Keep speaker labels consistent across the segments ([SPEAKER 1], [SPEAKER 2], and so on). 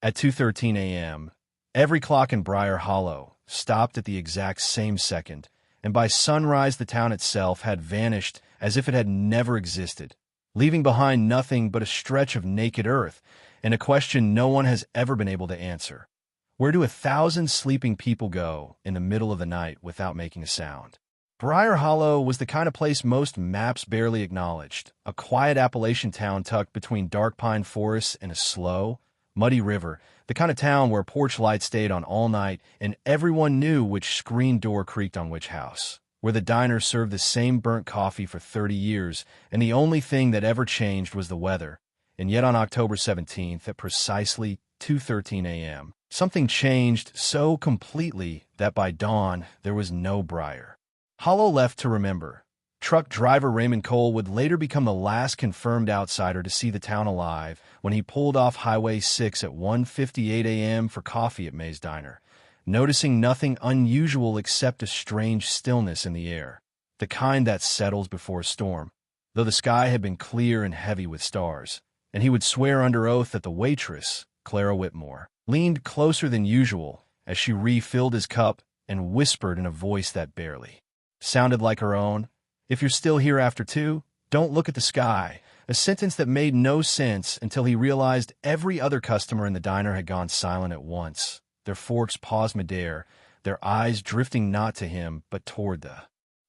[SPEAKER 1] At 2:13 a.m., every clock in Briar Hollow stopped at the exact same second, and by sunrise the town itself had vanished as if it had never existed, leaving behind nothing but a stretch of naked earth and a question no one has ever been able to answer. Where do 1,000 sleeping people go in the middle of the night without making a sound? Briar Hollow was the kind of place most maps barely acknowledged, a quiet Appalachian town tucked between dark pine forests and a slow, muddy river, the kind of town where porch lights stayed on all night and everyone knew which screen door creaked on which house, where the diner served the same burnt coffee for 30 years and the only thing that ever changed was the weather. And yet on October 17th at precisely 2:13 a.m., something changed so completely that by dawn there was no Briar Hollow left to remember. Truck driver Raymond Cole would later become the last confirmed outsider to see the town alive when he pulled off Highway 6 at 1:58 a.m. for coffee at May's Diner, noticing nothing unusual except a strange stillness in the air, the kind that settles before a storm, though the sky had been clear and heavy with stars, and he would swear under oath that the waitress, Clara Whitmore, leaned closer than usual as she refilled his cup and whispered in a voice that barely sounded like her own, "If you're still here after 2, don't look at the sky," a sentence that made no sense until he realized every other customer in the diner had gone silent at once, their forks paused midair, their eyes drifting not to him but toward the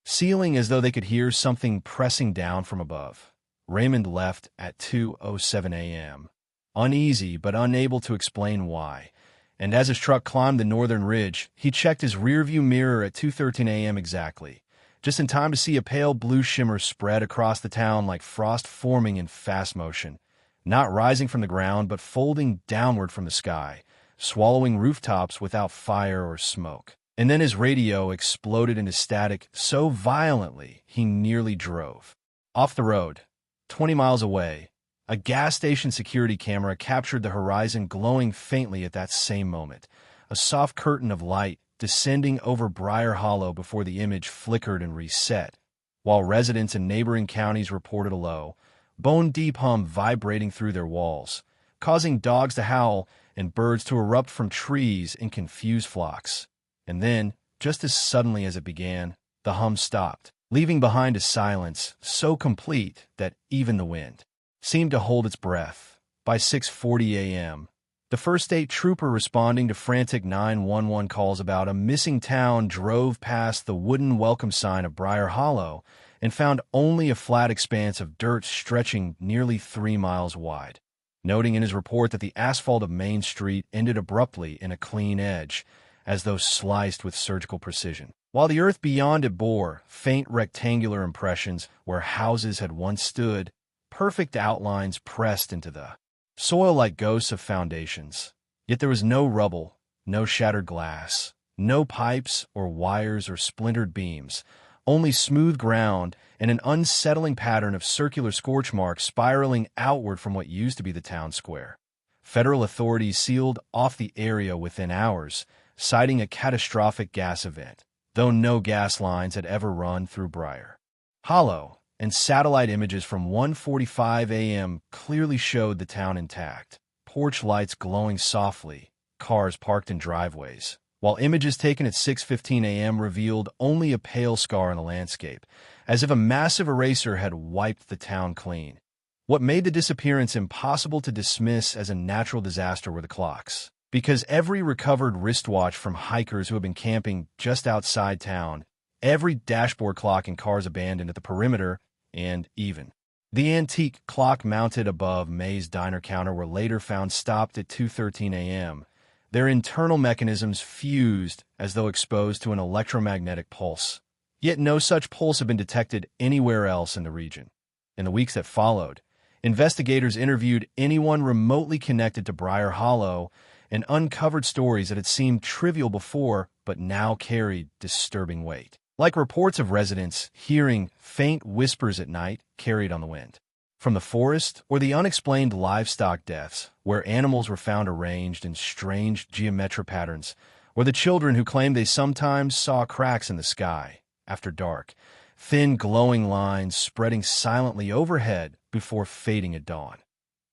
[SPEAKER 1] ceiling as though they could hear something pressing down from above. Raymond left at 2:07 a.m., uneasy but unable to explain why, and as his truck climbed the northern ridge, he checked his rearview mirror at 2:13 a.m. exactly, just in time to see a pale blue shimmer spread across the town like frost forming in fast motion, not rising from the ground but folding downward from the sky, swallowing rooftops without fire or smoke. And then his radio exploded into static so violently he nearly drove off the road. 20 miles away, a gas station security camera captured the horizon glowing faintly at that same moment, a soft curtain of light descending over Briar Hollow before the image flickered and reset, while residents in neighboring counties reported a low, bone-deep hum vibrating through their walls, causing dogs to howl and birds to erupt from trees in confused flocks. And then, just as suddenly as it began, the hum stopped, leaving behind a silence so complete that even the wind seemed to hold its breath. By 6:40 a.m., the first state trooper responding to frantic 911 calls about a missing town drove past the wooden welcome sign of Briar Hollow and found only a flat expanse of dirt stretching nearly 3 miles wide, noting in his report that the asphalt of Main Street ended abruptly in a clean edge, as though sliced with surgical precision, while the earth beyond it bore faint rectangular impressions where houses had once stood, perfect outlines pressed into the soil like ghosts of foundations. Yet there was no rubble, no shattered glass, no pipes or wires or splintered beams, only smooth ground and an unsettling pattern of circular scorch marks spiraling outward from what used to be the town square. Federal authorities sealed off the area within hours, citing a catastrophic gas event, though no gas lines had ever run through Briar Hollow, and satellite images from 1:45 a.m. clearly showed the town intact, porch lights glowing softly, cars parked in driveways, while images taken at 6:15 a.m. revealed only a pale scar in the landscape, as if a massive eraser had wiped the town clean. What made the disappearance impossible to dismiss as a natural disaster were the clocks, because every recovered wristwatch from hikers who had been camping just outside town, every dashboard clock in cars abandoned at the perimeter, and even the antique clock mounted above May's Diner counter were later found stopped at 2:13 a.m., their internal mechanisms fused as though exposed to an electromagnetic pulse. Yet no such pulse had been detected anywhere else in the region. In the weeks that followed, investigators interviewed anyone remotely connected to Briar Hollow and uncovered stories that had seemed trivial before but now carried disturbing weight, like reports of residents hearing faint whispers at night carried on the wind from the forest, or the unexplained livestock deaths where animals were found arranged in strange geometric patterns, or the children who claimed they sometimes saw cracks in the sky after dark, thin glowing lines spreading silently overhead before fading at dawn.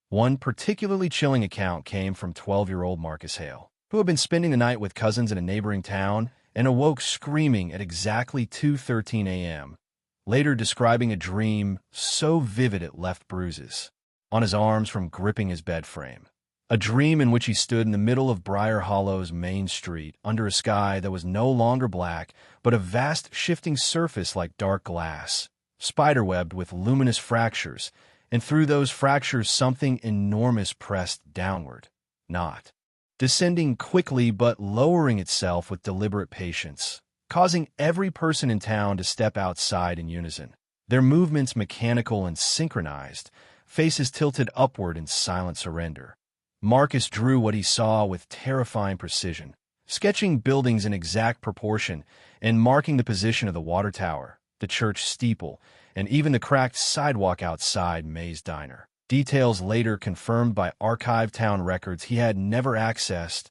[SPEAKER 1] One particularly chilling account came from 12-year-old Marcus Hale, who had been spending the night with cousins in a neighboring town and awoke screaming at exactly 2:13 a.m., later describing a dream so vivid it left bruises on his arms from gripping his bed frame. A dream in which he stood in the middle of Briar Hollow's main street, under a sky that was no longer black, but a vast shifting surface like dark glass, spiderwebbed with luminous fractures, and through those fractures something enormous pressed downward, not descending quickly but lowering itself with deliberate patience, causing every person in town to step outside in unison, their movements mechanical and synchronized, faces tilted upward in silent surrender. Marcus drew what he saw with terrifying precision, sketching buildings in exact proportion and marking the position of the water tower, the church steeple, and even the cracked sidewalk outside May's Diner. Details later confirmed by archived town records he had never accessed,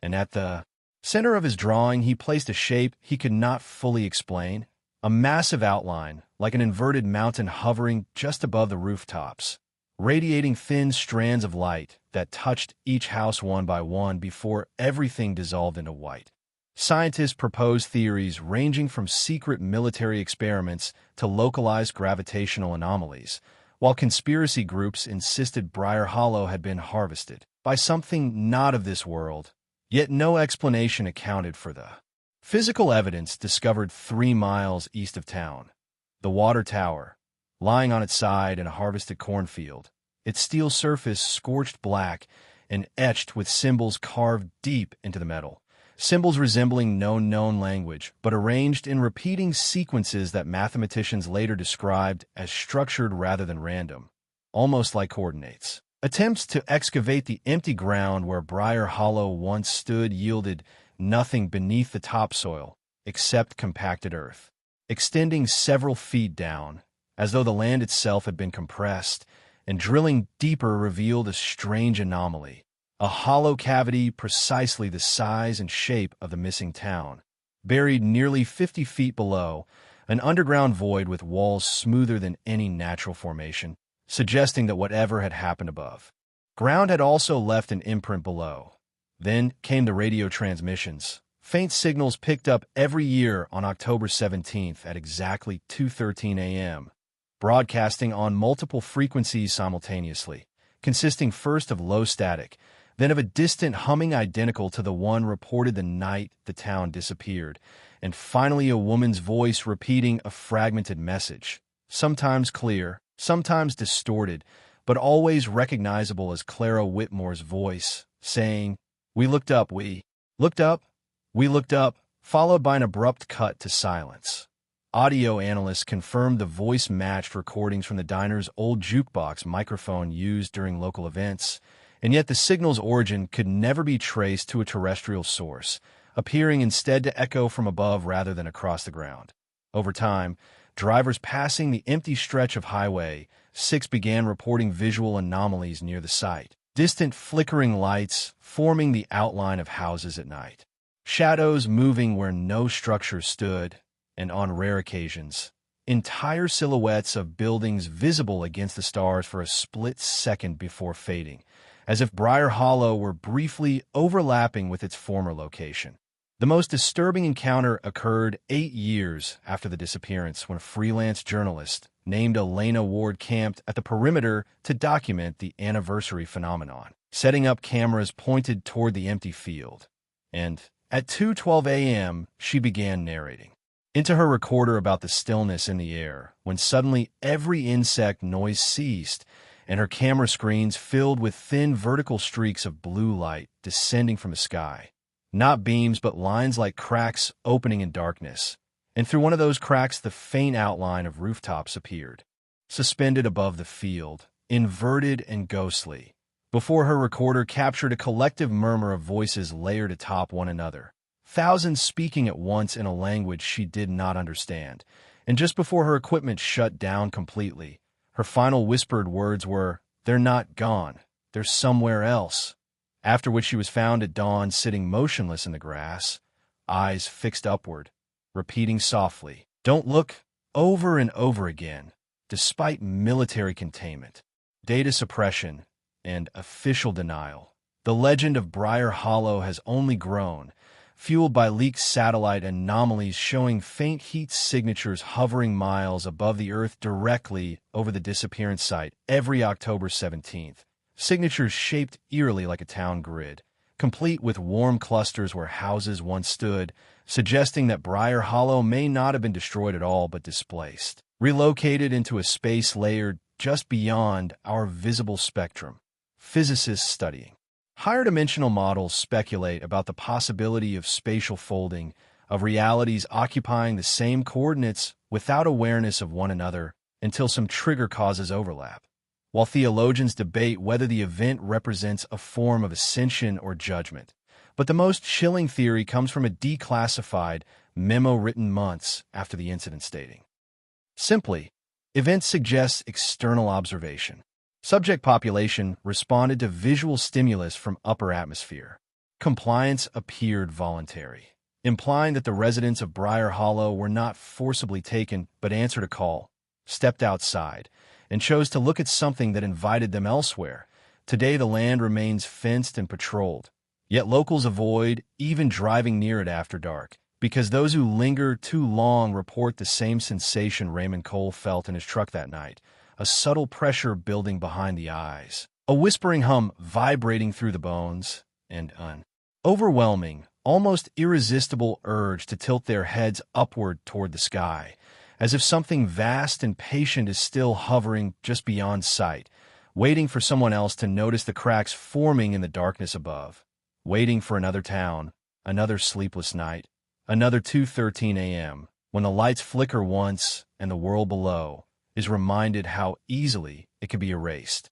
[SPEAKER 1] and at the center of his drawing he placed a shape he could not fully explain, a massive outline, like an inverted mountain hovering just above the rooftops, radiating thin strands of light that touched each house one by one before everything dissolved into white. Scientists proposed theories ranging from secret military experiments to localized gravitational anomalies, while conspiracy groups insisted Briar Hollow had been harvested by something not of this world, yet no explanation accounted for the physical evidence discovered 3 miles east of town. The water tower, lying on its side in a harvested cornfield, its steel surface scorched black and etched with symbols carved deep into the metal. Symbols resembling no known language, but arranged in repeating sequences that mathematicians later described as structured rather than random, almost like coordinates. Attempts to excavate the empty ground where Briar Hollow once stood yielded nothing beneath the topsoil except compacted earth, extending several feet down, as though the land itself had been compressed, and drilling deeper revealed a strange anomaly. A hollow cavity precisely the size and shape of the missing town, buried nearly 50 feet below, an underground void with walls smoother than any natural formation, suggesting that whatever had happened above ground had also left an imprint below. Then came the radio transmissions, faint signals picked up every year on October 17th at exactly 2:13 a.m., broadcasting on multiple frequencies simultaneously, consisting first of low static, then of a distant humming identical to the one reported the night the town disappeared, and finally a woman's voice repeating a fragmented message, sometimes clear, sometimes distorted, but always recognizable as Clara Whitmore's voice, saying, "We looked up, we looked up, we looked up," followed by an abrupt cut to silence. Audio analysts confirmed the voice matched recordings from the diner's old jukebox microphone used during local events, and yet the signal's origin could never be traced to a terrestrial source, appearing instead to echo from above rather than across the ground. Over time, drivers passing the empty stretch of Highway 6 began reporting visual anomalies near the site, distant flickering lights forming the outline of houses at night, shadows moving where no structure stood, and on rare occasions, entire silhouettes of buildings visible against the stars for a split second before fading, as if Briar Hollow were briefly overlapping with its former location. The most disturbing encounter occurred 8 years after the disappearance, when a freelance journalist named Elena Ward camped at the perimeter to document the anniversary phenomenon, setting up cameras pointed toward the empty field. And at 2:12 a.m., she began narrating into her recorder about the stillness in the air, when suddenly every insect noise ceased, and her camera screens filled with thin vertical streaks of blue light descending from the sky. Not beams, but lines like cracks opening in darkness, and through one of those cracks the faint outline of rooftops appeared, suspended above the field, inverted and ghostly, before her recorder captured a collective murmur of voices layered atop one another, thousands speaking at once in a language she did not understand, and just before her equipment shut down completely, her final whispered words were, "They're not gone, they're somewhere else," after which she was found at dawn sitting motionless in the grass, eyes fixed upward, repeating softly, "Don't look," over and over again, despite military containment, data suppression, and official denial. The legend of Briar Hollow has only grown, fueled by leaked satellite anomalies showing faint heat signatures hovering miles above the Earth directly over the disappearance site every October 17th. Signatures shaped eerily like a town grid, complete with warm clusters where houses once stood, suggesting that Briar Hollow may not have been destroyed at all but displaced, relocated into a space layered just beyond our visible spectrum. Physicists studying higher dimensional models speculate about the possibility of spatial folding, of realities occupying the same coordinates without awareness of one another until some trigger causes overlap, while theologians debate whether the event represents a form of ascension or judgment. But the most chilling theory comes from a declassified memo written months after the incident stating, simply, event suggests external observation. Subject population responded to visual stimulus from upper atmosphere. Compliance appeared voluntary, implying that the residents of Briar Hollow were not forcibly taken but answered a call, stepped outside, and chose to look at something that invited them elsewhere. Today the land remains fenced and patrolled, yet locals avoid even driving near it after dark, because those who linger too long report the same sensation Raymond Cole felt in his truck that night. A subtle pressure building behind the eyes, a whispering hum vibrating through the bones, and an overwhelming, almost irresistible urge to tilt their heads upward toward the sky, as if something vast and patient is still hovering just beyond sight, waiting for someone else to notice the cracks forming in the darkness above, waiting for another town, another sleepless night, another 2:13 a.m., when the lights flicker once and the world below is reminded how easily it can be erased.